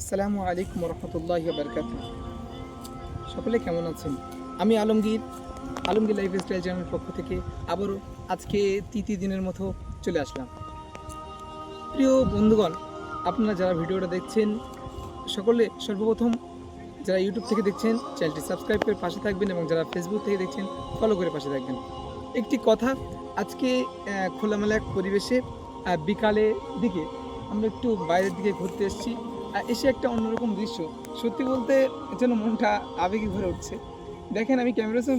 আসসালামু আলাইকুম রহমতুল্লাহি ওয়া বারাকাতুহু। সকলে কেমন আছেন? আমি আলমগীর লাইফস্টাইল চ্যানেলের পক্ষ থেকে আবারও আজকে তৃতীয় দিনের মতো চলে আসলাম। প্রিয় বন্ধুগণ, আপনারা যারা ভিডিওটা দেখছেন সকলে সর্বপ্রথম যারা ইউটিউব থেকে দেখছেন চ্যানেলটি সাবস্ক্রাইব করে পাশে থাকবেন এবং যারা ফেসবুক থেকে দেখছেন ফলো করে পাশে থাকবেন। একটি কথা, আজকে খোলামেলা এক পরিবেশে বিকালে দিকে আমরা একটু বাইরের দিকে ঘুরতে এসেছি। এসে একটা অন্যরকম দৃশ্য, সত্যি বলতে যেন মনটা আবেগে ভরে উঠছে। দেখেন, আমি ক্যামেরাকে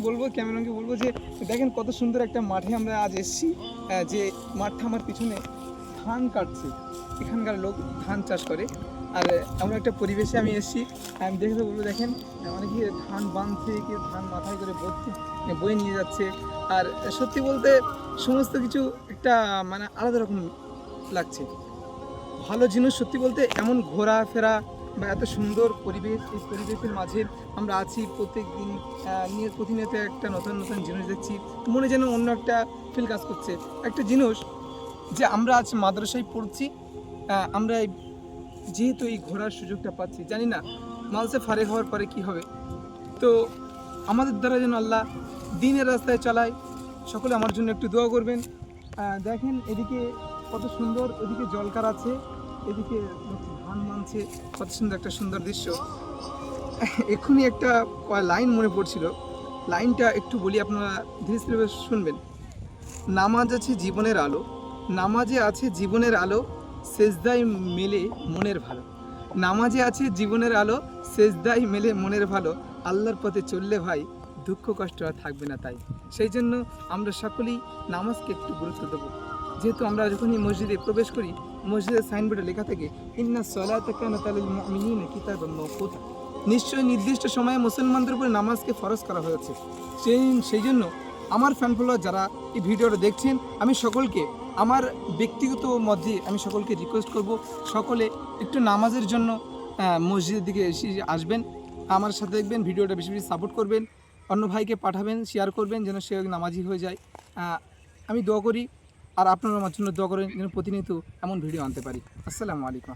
বলবো যে দেখেন কত সুন্দর একটা মাঠে আমরা আজ এসেছি। যে মাঠটা আমার পিছনে ধান কাটছে, এখানকার লোক ধান চাষ করে। আর এমন একটা পরিবেশে আমি এসেছি, আমি দেখে বলবো দেখেন অনেকে ধান বাঁধছে, কেউ ধান মাথায় করে বয়ে নিয়ে যাচ্ছে। আর সত্যি বলতে সমস্ত কিছু একটা মানে আলাদা রকম লাগছে। ভালো জিনিস, সত্যি বলতে এমন ঘোরাফেরা বা এত সুন্দর পরিবেশ, এই পরিবেশের মাঝে আমরা আছি প্রত্যেক দিন প্রতিনিয়ত একটা নতুন নতুন জিনিস দেখছি, মনে যেন অন্য একটা ফিল কাজ করছে। একটা জিনিস যে আমরা আজ মাদ্রাসায় পড়ছি, আমরা যেহেতু এই ঘোরার সুযোগটা পাচ্ছি, জানি না মাদ্রাসা ফারেক হওয়ার পরে কি হবে। তো আমাদের দ্বারা যেন আল্লাহ দিনের রাস্তায় চালায়। সকলে আমার জন্য একটু দোয়া করবেন। দেখেন এদিকে কত সুন্দর, এদিকে জলকার আছে, এদিকে ধান মানছে, কত সুন্দর একটা সুন্দর দৃশ্য। এক্ষুনি একটা লাইন মনে পড়ছিল, লাইনটা একটু বলি, আপনারা ধীরে ধীরে শুনবেন। নামাজ আছে জীবনের আলো, নামাজে আছে জীবনের আলো, সেজদায় মেলে মনের ভালো। নামাজে আছে জীবনের আলো, সেজদায় মেলে মনের ভালো। আল্লাহর পথে চললে ভাই দুঃখ কষ্ট আর থাকবে না। তাই সেই জন্য আমরা সকলেই নামাজকে একটু গুরুত্ব দেবো। যেহেতু আমরা যখনই মসজিদে প্রবেশ করি, মসজিদের সাইনবোর্ডে লেখা থাকে ইন্না সলাতা কানাত লিল মুমিনিনা কিতাবাম মাওকুতা, নিশ্চয়ই নির্দিষ্ট সময়ে মুসলমানদের উপরে নামাজকে ফরজ করা হয়েছে। সেই জন্য আমার ফ্যান ফলোয়ার যারা এই ভিডিওটা দেখছেন, আমি সকলকে আমার ব্যক্তিগত মধ্যে আমি সকলকে রিকোয়েস্ট করব, সকলে একটু নামাজের জন্য মসজিদের দিকে আসবেন, আমার সাথে দেখবেন, ভিডিওটা বেশি বেশি সাপোর্ট করবেন, অন্য ভাইকে পাঠাবেন, শেয়ার করবেন যেন সে নামাজি হয়ে যায়। আমি দোয়া করি, আর আপনারা আমার জন্য দোয়া করেন যেন প্রতিনিয়ত এমন ভিডিও আনতে পারি। আসসালামু আলাইকুম।